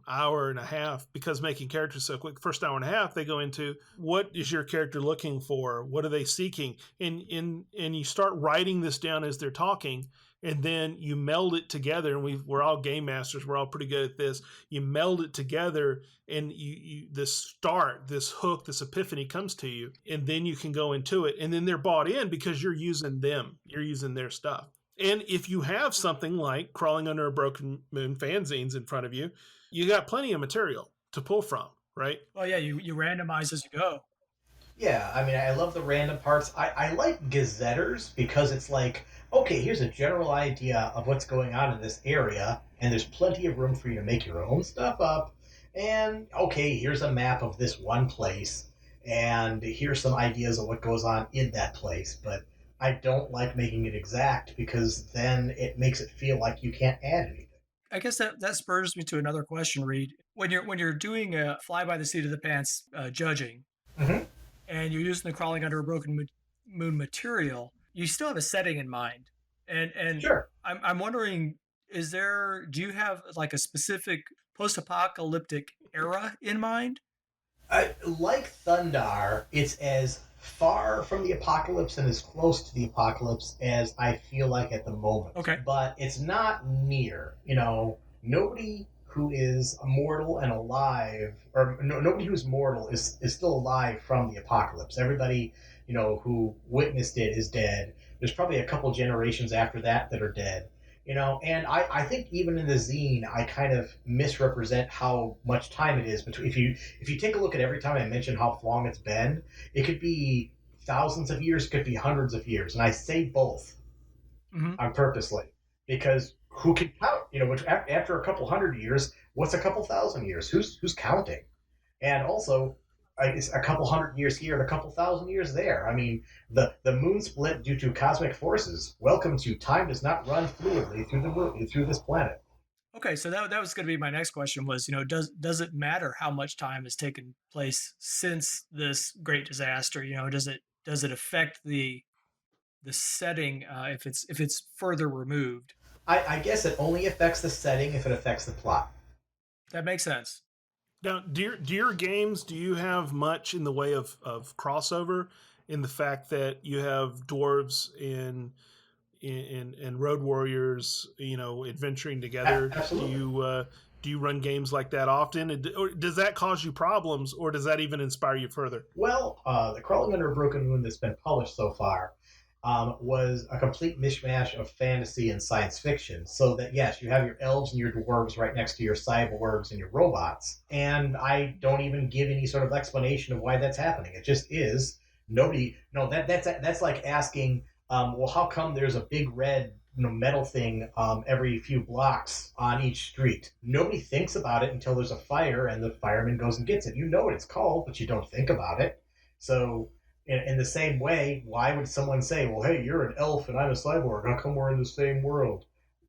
hour and a half, because making characters so quick, first hour and a half they go into what is your character looking for, what are they seeking, and you start writing this down as they're talking, and then you meld it together, and we're all game masters, we're all pretty good at this. You meld it together, and this hook, this epiphany comes to you, and then you can go into it, and then they're bought in because you're using their stuff. And if you have something like Crawling Under a Broken Moon fanzines in front of you, you got plenty of material to pull from, right? Oh yeah, you randomize as you go. Yeah, I mean, I love the random parts. I like gazetters because it's like, okay, here's a general idea of what's going on in this area, and there's plenty of room for you to make your own stuff up. And, okay, here's a map of this one place, and here's some ideas of what goes on in that place. But I don't like making it exact because then it makes it feel like you can't add anything. I guess that spurs me to another question, Reid. When you're doing a fly by the seat of the pants judging, and you're using the Crawling Under a Broken Moon material, you still have a setting in mind. And sure. I'm wondering, do you have like a specific post-apocalyptic era in mind? Like Thundar, it's as far from the apocalypse and as close to the apocalypse as I feel like at the moment. Okay. But it's not near. Nobody who is mortal and alive, nobody who's mortal is still alive from the apocalypse. Everybody, who witnessed it is dead. There's probably a couple generations after that are dead. And I think even in the zine, I kind of misrepresent how much time it is. But if you take a look at every time I mention how long it's been, it could be thousands of years, it could be hundreds of years. And I say both on purposely, because who can count? After a couple hundred years, what's a couple thousand years? Who's counting? And also, it's a couple hundred years here and a couple thousand years there. I mean, the moon split due to cosmic forces. Welcome to time does not run fluidly through this planet. Okay, so that was going to be my next question was, does it matter how much time has taken place since this great disaster? Does it affect the setting if it's further removed? I guess it only affects the setting if it affects the plot. That makes sense. Now, do your games, do you have much in the way of crossover in the fact that you have dwarves and road warriors, adventuring together? Absolutely. Do you run games like that often? Or does that cause you problems, or does that even inspire you further? Well, the Crawling Under a Broken Moon that's been published so far was a complete mishmash of fantasy and science fiction. So that, yes, you have your elves and your dwarves right next to your cyborgs and your robots. And I don't even give any sort of explanation of why that's happening. It just is. That's like asking, well, how come there's a big red metal thing every few blocks on each street? Nobody thinks about it until there's a fire and the fireman goes and gets it. You know what it's called, but you don't think about it. So In the same way, why would someone say, well, hey, you're an elf and I'm a cyborg. How come we're in the same world?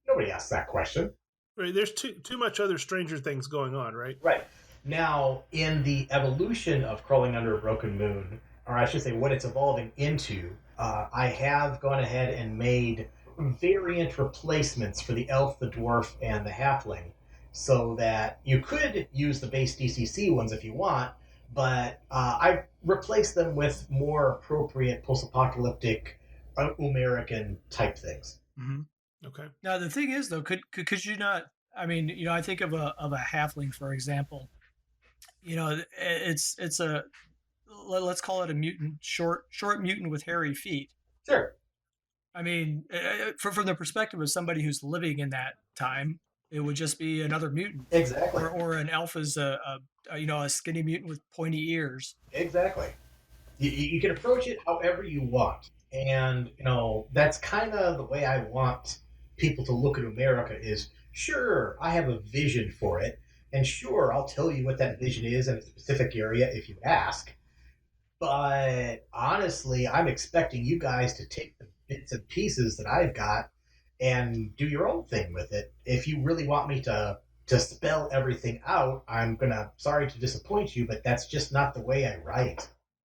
Nobody asks that question. Right. There's too much other Stranger Things going on, right? Right. Now, in the evolution of Crawling Under a Broken Moon, or I should say what it's evolving into, I have gone ahead and made variant replacements for the elf, the dwarf, and the halfling, so that you could use the base DCC ones if you want, but I've replaced them with more appropriate post-apocalyptic American type things. Mm-hmm. Okay. Now the thing is, though, could you not? I mean, I think of a halfling, for example. It's a, let's call it a mutant, short mutant with hairy feet. Sure. I mean, from the perspective of somebody who's living in that time, it would just be another mutant. Exactly. Or an elf is a skinny mutant with pointy ears. Exactly. You can approach it however you want. And, that's kind of the way I want people to look at America is, sure, I have a vision for it. And sure, I'll tell you what that vision is in a specific area if you ask. But honestly, I'm expecting you guys to take the bits and pieces that I've got and do your own thing with it. If you really want me to spell everything out, sorry to disappoint you, but that's just not the way I write.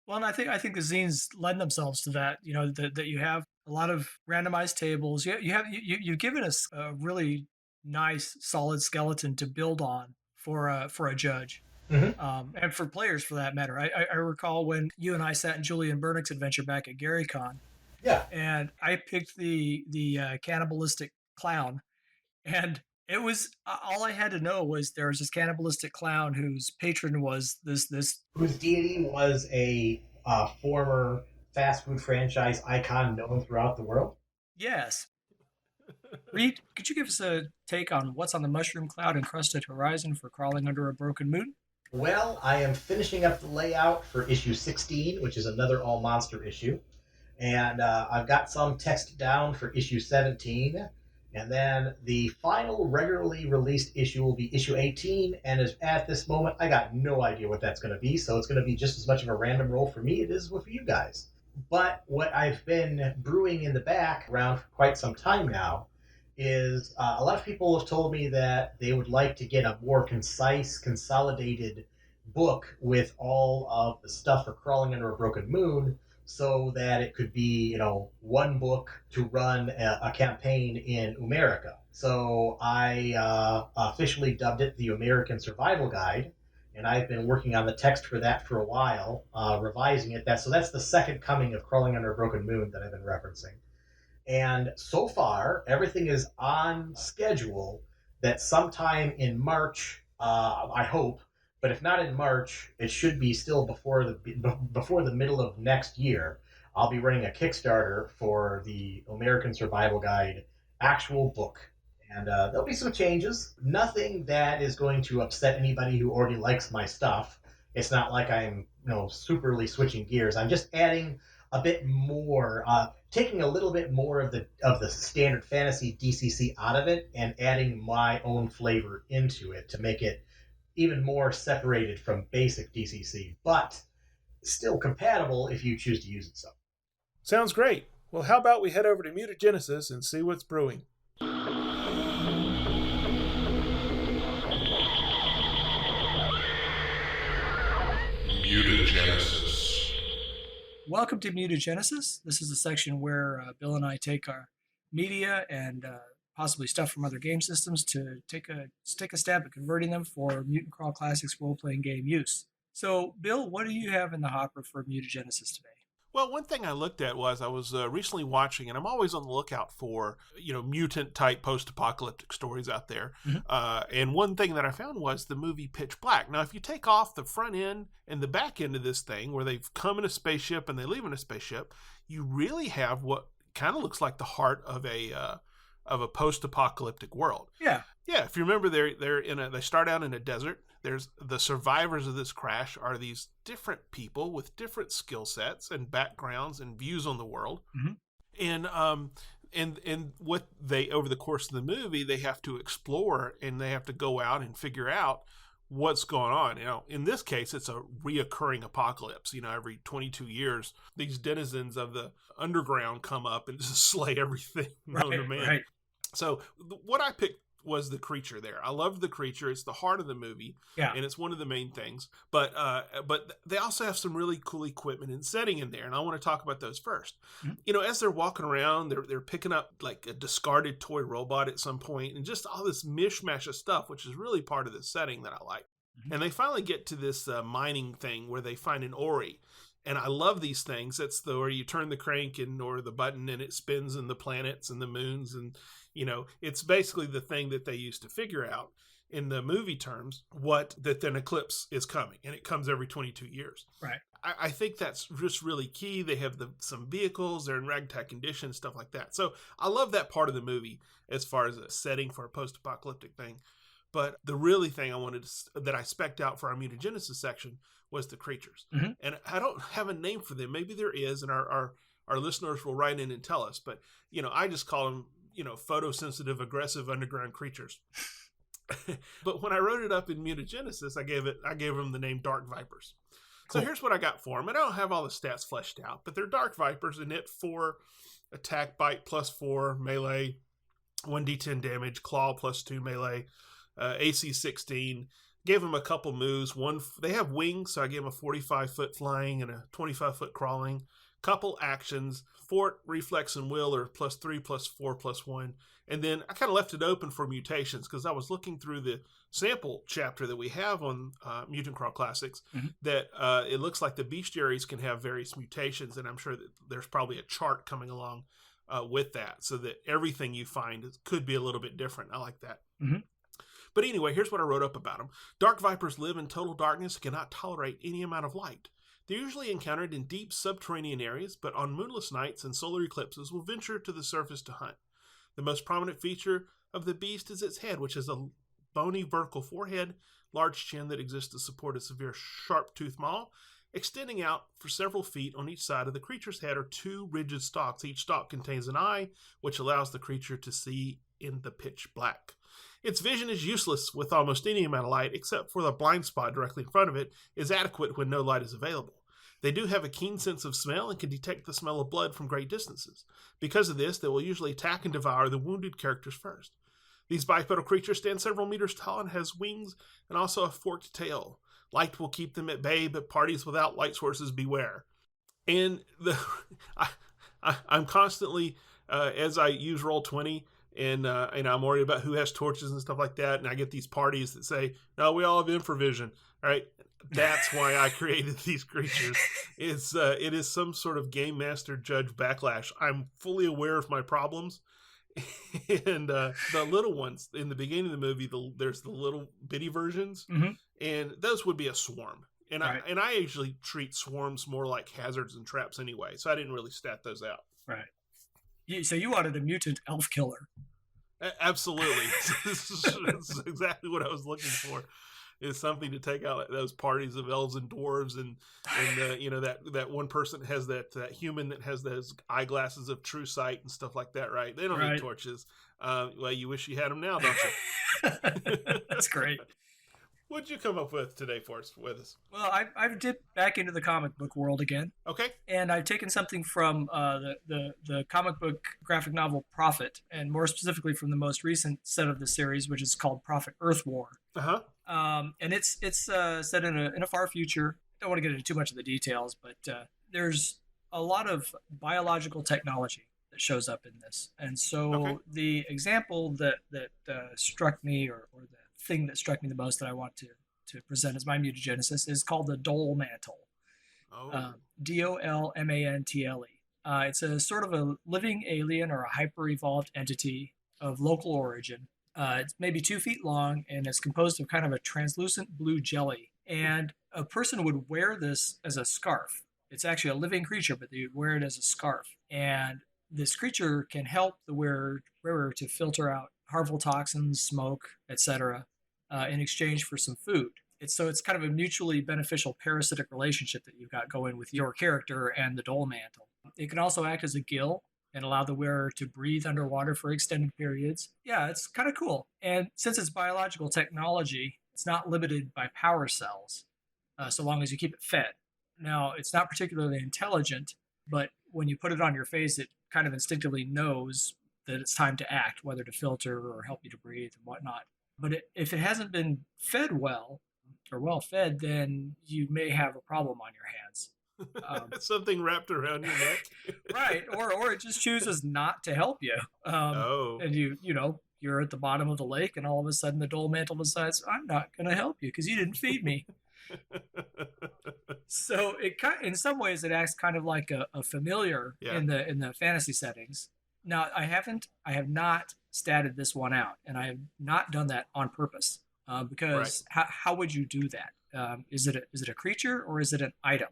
Well, and I think the zines lend themselves to that. That you have a lot of randomized tables. You've given us a really nice, solid skeleton to build on for a judge. Mm-hmm. And for players, for that matter. I recall when you and I sat in Julian Bernick's adventure back at GaryCon, Yeah. and I picked the cannibalistic clown, and it was all I had to know was there was this cannibalistic clown whose patron was this Whose deity was a former fast food franchise icon known throughout the world. Yes. Reid, could you give us a take on what's on the mushroom cloud encrusted horizon for Crawling Under a Broken Moon? Well, I am finishing up the layout for issue 16, which is another all monster issue. And I've got some text down for issue 17. And then the final regularly released issue will be issue 18. And at this moment, I got no idea what that's going to be. So it's going to be just as much of a random roll for me as it is for you guys. But what I've been brewing in the background for quite some time now is a lot of people have told me that they would like to get a more concise, consolidated book with all of the stuff for Crawling Under a Broken Moon, so that it could be, one book to run a campaign in America. So I officially dubbed it the American Survival Guide, and I've been working on the text for that for a while, revising it. So that's the second coming of Crawling Under a Broken Moon that I've been referencing. And so far, everything is on schedule that sometime in March, I hope, but if not in March, it should be still before the middle of next year. I'll be running a Kickstarter for the American Survival Guide actual book. And there'll be some changes. Nothing that is going to upset anybody who already likes my stuff. It's not like I'm, superly switching gears. I'm just adding a bit more, taking a little bit more of the standard fantasy DCC out of it and adding my own flavor into it to make it even more separated from basic DCC, but still compatible if you choose to use it so. Sounds great. Well, how about we head over to Mutagenesis and see what's brewing? Mutagenesis. Welcome to Mutagenesis. This is a section where Bill and I take our media and possibly stuff from other game systems to take a stab at converting them for Mutant Crawl Classics role-playing game use. So, Bill, what do you have in the hopper for Mutagenesis today? Well, one thing I looked at was I was recently watching, and I'm always on the lookout for, mutant-type post-apocalyptic stories out there. Mm-hmm. And one thing that I found was the movie Pitch Black. Now, if you take off the front end and the back end of this thing, where they've come in a spaceship and they leave in a spaceship, you really have what kind of looks like the heart of a post-apocalyptic world. Yeah. Yeah, if you remember, they start out in a desert. There's the survivors of this crash are these different people with different skill sets and backgrounds and views on the world. Mm-hmm. And what they, over the course of the movie, they have to explore and they have to go out and figure out what's going on. In this case, it's a reoccurring apocalypse. Every 22 years, these denizens of the underground come up and just slay everything known to man. Right. So what I picked was the creature there. I loved the creature. It's the heart of the movie, and it's one of the main things. But they also have some really cool equipment and setting in there, and I want to talk about those first. Mm-hmm. As they're walking around, they're picking up like a discarded toy robot at some point, and just all this mishmash of stuff, which is really part of the setting that I like. Mm-hmm. And they finally get to this mining thing where they find an Ori. And I love these things. That's where you turn the crank or the button and it spins in the planets and the moons. And, it's basically the thing that they used to figure out in the movie terms, that an eclipse is coming. And it comes every 22 years. Right. I think that's just really key. They have some vehicles. They're in ragtag condition, stuff like that. So I love that part of the movie as far as a setting for a post-apocalyptic thing. But the really thing that I spec'd out for our mutagenesis section was the creatures. Mm-hmm. And I don't have a name for them. Maybe there is, and our listeners will write in and tell us. But, I just call them, photosensitive, aggressive underground creatures. But when I wrote it up in mutagenesis, I gave them the name Dark Vipers. Cool. So here's what I got for them. I don't have all the stats fleshed out, but they're Dark Vipers, and it 4 attack, bite +4, melee, 1d10 damage, claw +2 melee, AC 16. Gave them a couple moves. They have wings, so I gave them a 45-foot flying and a 25-foot crawling. Couple actions, fort, reflex, and will are +3, +4, +1. And then I kind of left it open for mutations because I was looking through the sample chapter that we have on Mutant Crawl Classics, mm-hmm. that it looks like the bestiaries can have various mutations, and I'm sure that there's probably a chart coming along with that, so that everything you find could be a little bit different. I like that. Mm-hmm. But anyway, here's what I wrote up about them. Dark Vipers live in total darkness and cannot tolerate any amount of light. They're usually encountered in deep subterranean areas, but on moonless nights and solar eclipses will venture to the surface to hunt. The most prominent feature of the beast is its head, which is a bony vertical forehead, large chin that exists to support a severe sharp-toothed maw. Extending out for several feet on each side of the creature's head are 2 rigid stalks. Each stalk contains an eye, which allows the creature to see in the pitch black. Its vision is useless with almost any amount of light, except for the blind spot directly in front of it is adequate when no light is available. They do have a keen sense of smell and can detect the smell of blood from great distances. Because of this, they will usually attack and devour the wounded characters first. These bipedal creatures stand several meters tall and has wings and also a forked tail. Light will keep them at bay, but parties without light sources beware. And I'm constantly, as I use Roll20, and I'm worried about who has torches and stuff like that, and I get these parties that say, no, we all have infravision. All right, that's why I created these creatures. It is some sort of game master judge backlash. I'm fully aware of my problems. And the little ones in the beginning of the movie, there's the little bitty versions, mm-hmm. and those would be a swarm. And right. I usually treat swarms more like hazards and traps anyway, so I didn't really stat those out. Right. So you wanted a mutant elf killer. Absolutely. This is exactly what I was looking for. Is something to take out those parties of elves and dwarves, and that one person has that human that has those eyeglasses of true sight and stuff like that, right? They don't need torches. Well, you wish you had them now, don't you? That's great. What'd you come up with today for us? With us? Well, I've dipped back into the comic book world again. Okay. And I've taken something from the comic book graphic novel Prophet, and more specifically from the most recent set of the series, which is called Prophet Earth War. Uh-huh. And it's set in a far future. I don't want to get into too much of the details, but there's a lot of biological technology that shows up in this. And so the example that struck me, or the thing that struck me the most that I want to present as my mutagenesis, is called the Dole Mantle. Dolmantle. It's a sort of a living alien or a hyper-evolved entity of local origin. It's maybe 2 feet long, and it's composed of kind of a translucent blue jelly. And a person would wear this as a scarf. It's actually a living creature, but they would wear it as a scarf. And this creature can help the wearer to filter out harmful toxins, smoke, etc., in exchange for some food. It's kind of a mutually beneficial parasitic relationship that you've got going with your character and the Dole Mantle. It can also act as a gill and allow the wearer to breathe underwater for extended periods. Yeah, it's kind of cool. And since it's biological technology, it's not limited by power cells, so long as you keep it fed. Now, it's not particularly intelligent, but when you put it on your face, it kind of instinctively knows that it's time to act, whether to filter or help you to breathe and whatnot. But if it hasn't been fed well or well fed, then you may have a problem on your hands. Something wrapped around your neck. Right, or it just chooses not to help you. And you're at the bottom of the lake, and all of a sudden the dole mantle decides, I'm not going to help you because you didn't feed me. So in some ways it acts kind of like a familiar in the fantasy settings. Now I have not statted this one out, and I have not done that on purpose because how would you do that? Is it a creature or is it an item?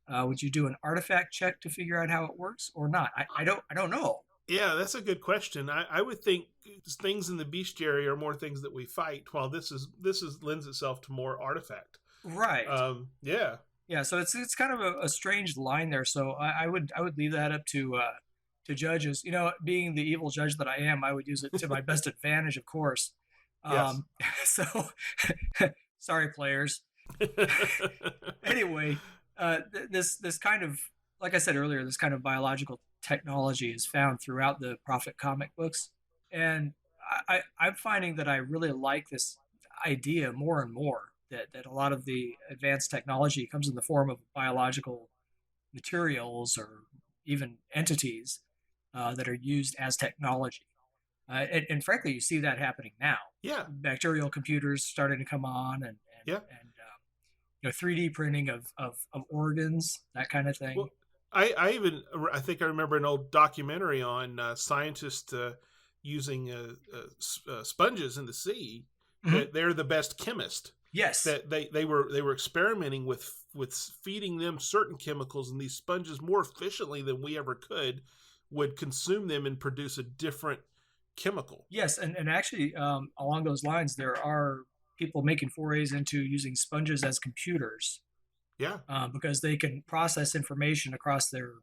Would you do an artifact check to figure out how it works or not? I don't know. Yeah, that's a good question. I would think things in the bestiary are more things that we fight, while this lends itself to more artifact. Right. Yeah. Yeah. So it's kind of a strange line there. So I would leave that up to judges. Being the evil judge that I am, I would use it to my best advantage, of course. Yes. So sorry, players. Anyway, this kind of, like I said earlier, this kind of biological technology is found throughout the Prophet comic books, and I'm finding that I really like this idea more and more. That a lot of the advanced technology comes in the form of biological materials or even entities that are used as technology. And frankly, you see that happening now. Yeah. Bacterial computers starting to come on, and 3D printing of organs, that kind of thing. Well, I think I remember an old documentary on scientists using sponges in the sea. Mm-hmm. That they're the best chemist. Yes. That they were experimenting with feeding them certain chemicals, and these sponges more efficiently than we ever could would consume them and produce a different chemical. Yes, and actually along those lines, there are people making forays into using sponges as computers. Yeah. Because they can process information across their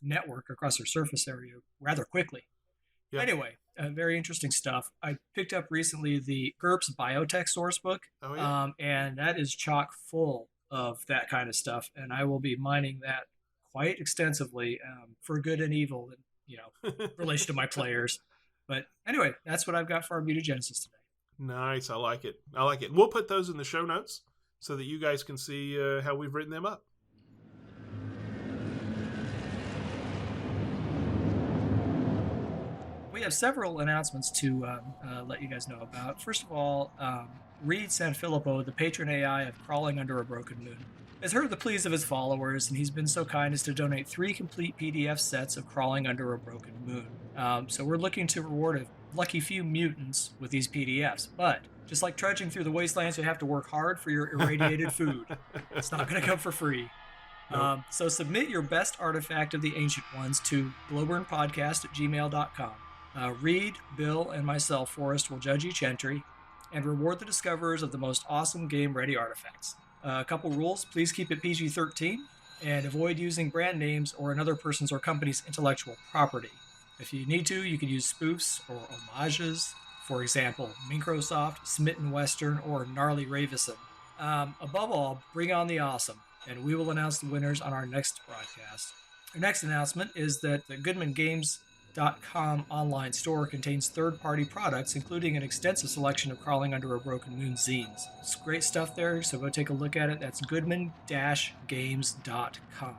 network, across their surface area rather quickly. Yeah. Anyway, very interesting stuff. I picked up recently the GURPS Biotech source book, and that is chock full of that kind of stuff. And I will be mining that quite extensively for good and evil, in relation to my players. But anyway, that's what I've got for our mutagenesis today. Nice, I like it. We'll put those in the show notes so that you guys can see how we've written them up. We have several announcements to let you guys know about. First of all, Reid San Filippo, the patron AI of Crawling Under a Broken Moon, has heard the pleas of his followers, and he's been so kind as to donate 3 complete PDF sets of Crawling Under a Broken Moon. So we're looking to reward a lucky few mutants with these PDFs. But just like trudging through the wastelands, you have to work hard for your irradiated food. It's not going to come for free. Nope. So submit your best artifact of the Ancient Ones to glowburnpodcast@gmail.com. Reid, Bill, and myself, Forrest, will judge each entry and reward the discoverers of the most awesome game-ready artifacts. A couple rules: please keep it PG-13 and avoid using brand names or another person's or company's intellectual property. If you need to, you can use spoofs or homages. For example, Microsoft, Smitten Western, or Gnarly Ravison. Above all, bring on the awesome, and we will announce the winners on our next broadcast. Our next announcement is that the GoodmanGames.com online store contains third-party products, including an extensive selection of Crawling Under a Broken Moon zines. It's great stuff there, so go take a look at it. That's Goodman-Games.com.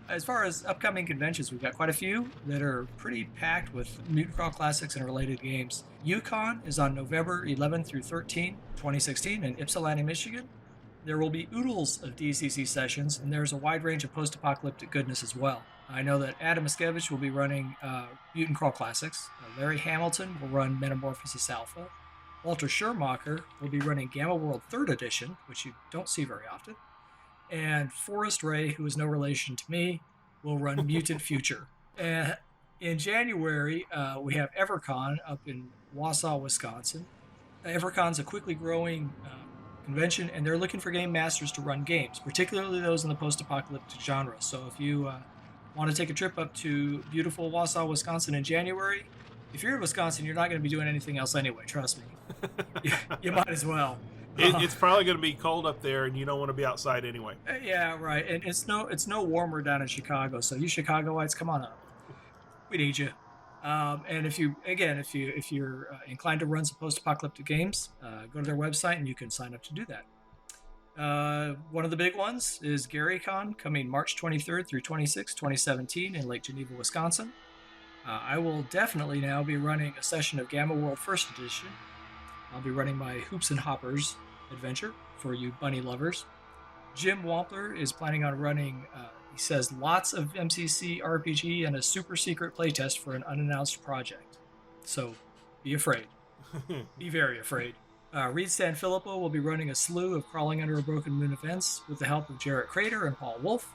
As far as upcoming conventions, we've got quite a few that are pretty packed with Mutant Crawl Classics and related games. Yukon is on November 11 through 13, 2016 in Ypsilanti, Michigan. There will be oodles of DCC sessions, and there's a wide range of post-apocalyptic goodness as well. I know that Adam Miskevich will be running Mutant Crawl Classics. Larry Hamilton will run Metamorphosis Alpha. Walter Schermacher will be running Gamma World 3rd Edition, which you don't see very often. And Forrest Ray, who is no relation to me, will run Mutant Future. In January, we have EverCon up in Wausau, Wisconsin. EverCon's a quickly growing convention, and they're looking for game masters to run games, particularly those in the post-apocalyptic genre. So if you want to take a trip up to beautiful Wausau, Wisconsin in January, if you're in Wisconsin, you're not going to be doing anything else anyway, trust me. You might as well. It's probably going to be cold up there, and you don't want to be outside anyway. Yeah, right. And it's no warmer down in Chicago. So you Chicagoites, come on up. We need you. And if you're inclined to run some post-apocalyptic games, go to their website and you can sign up to do that. One of the big ones is GaryCon, coming March 23rd through 26th, 2017 in Lake Geneva, Wisconsin. I will definitely now be running a session of Gamma World First Edition. I'll be running my Hoops and Hoppers adventure for you bunny lovers. Jim Wampler is planning on running, he says, lots of MCC RPG and a super secret playtest for an unannounced project. So be afraid. Be very afraid. Reid San Filippo will be running a slew of Crawling Under a Broken Moon events with the help of Jarrett Crater and Paul Wolf,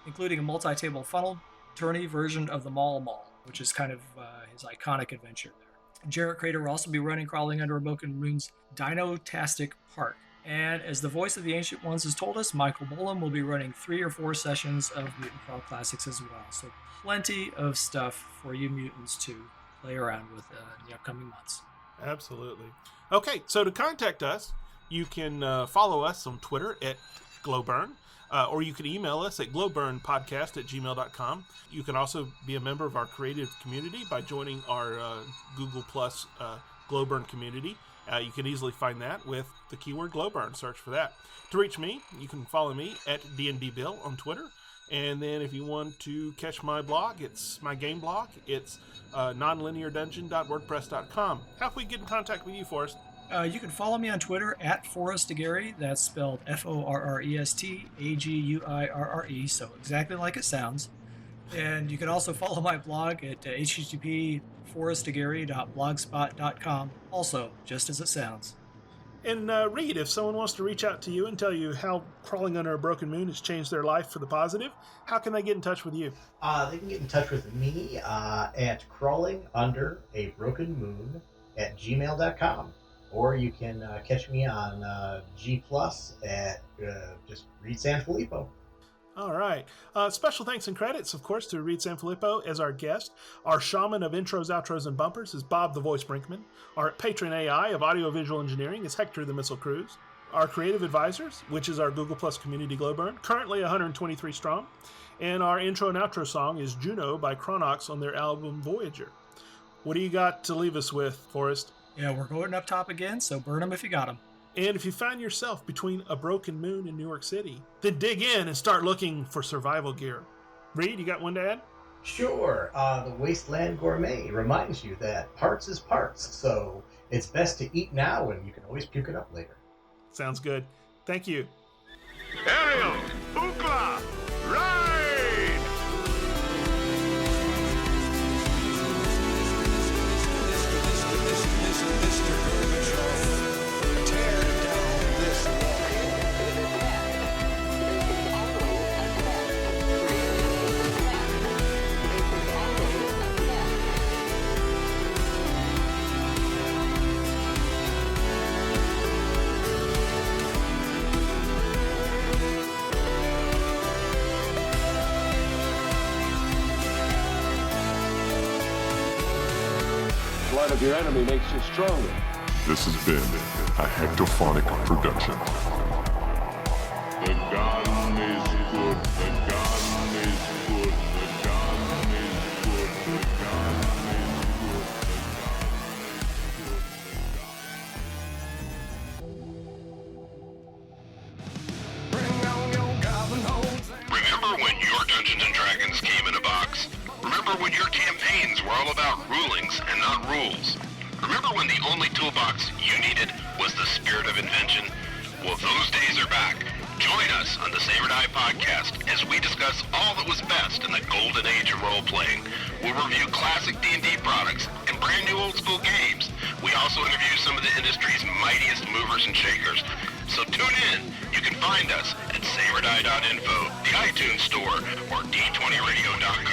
including a multi-table funnel tourney version of the Mall Mall, which is kind of his iconic adventure there. Jarrett Crater will also be running Crawling Under a Broken Moon's Dino-tastic Park. And as the voice of the Ancient Ones has told us, Michael Bolam will be running 3 or 4 sessions of Mutant Crawl Classics as well. So plenty of stuff for you mutants to play around with in the upcoming months. Absolutely. Okay, so to contact us, you can follow us on Twitter at Glowburn, or you can email us at glowburnpodcast@gmail.com. You can also be a member of our creative community by joining our Google Plus Glowburn community. You can easily find that with the keyword Glowburn. Search for that. To reach me, you can follow me at DNDBill on Twitter. And then if you want to catch my blog, it's my game blog. It's nonlineardungeon.wordpress.com. How can we get in contact with you, Forrest? You can follow me on Twitter at ForrestAguirre. That's spelled ForrestAguirre, so exactly like it sounds. And you can also follow my blog at http://forrestaguirre.blogspot.com, also just as it sounds. And Reid, if someone wants to reach out to you and tell you how Crawling Under a Broken Moon has changed their life for the positive, how can they get in touch with you? They can get in touch with me at crawlingunderabrokenmoon@gmail.com. Or you can catch me on G+ at just Reid San Filippo. All right. Special thanks and credits, of course, to Reid San Filippo as our guest. Our shaman of intros, outros, and bumpers is Bob the Voice Brinkman. Our patron AI of audiovisual engineering is Hector the Missile Cruz. Our creative advisors, which is our Google Plus community Glowburn, currently 123 strong. And our intro and outro song is Juno by Chronox on their album Voyager. What do you got to leave us with, Forrest? Yeah, we're going up top again, so burn them if you got them. And if you find yourself between a broken moon and New York City, then dig in and start looking for survival gear. Reid, you got one to add? Sure. The Wasteland Gourmet reminds you that parts is parts, so it's best to eat now and you can always puke it up later. Sounds good. Thank you. Ariel, Ookla, ride! Blood of your enemy makes you stronger. This has been a Hectophonic production. The gun is good, the gun is good, the gun is good, the gun is good, Remember when your Dungeons & Dragons came in a box? Remember when your campaigns were all about rulings and not rules? Remember when the only toolbox you needed was the spirit of invention? Well, those days are back. Join us on the Saber Die podcast as we discuss all that was best in the golden age of role-playing. We'll review classic D&D products and brand new old-school games. We also interview some of the industry's mightiest movers and shakers. So tune in. You can find us at saberdie.info, the iTunes store, or d20radio.com.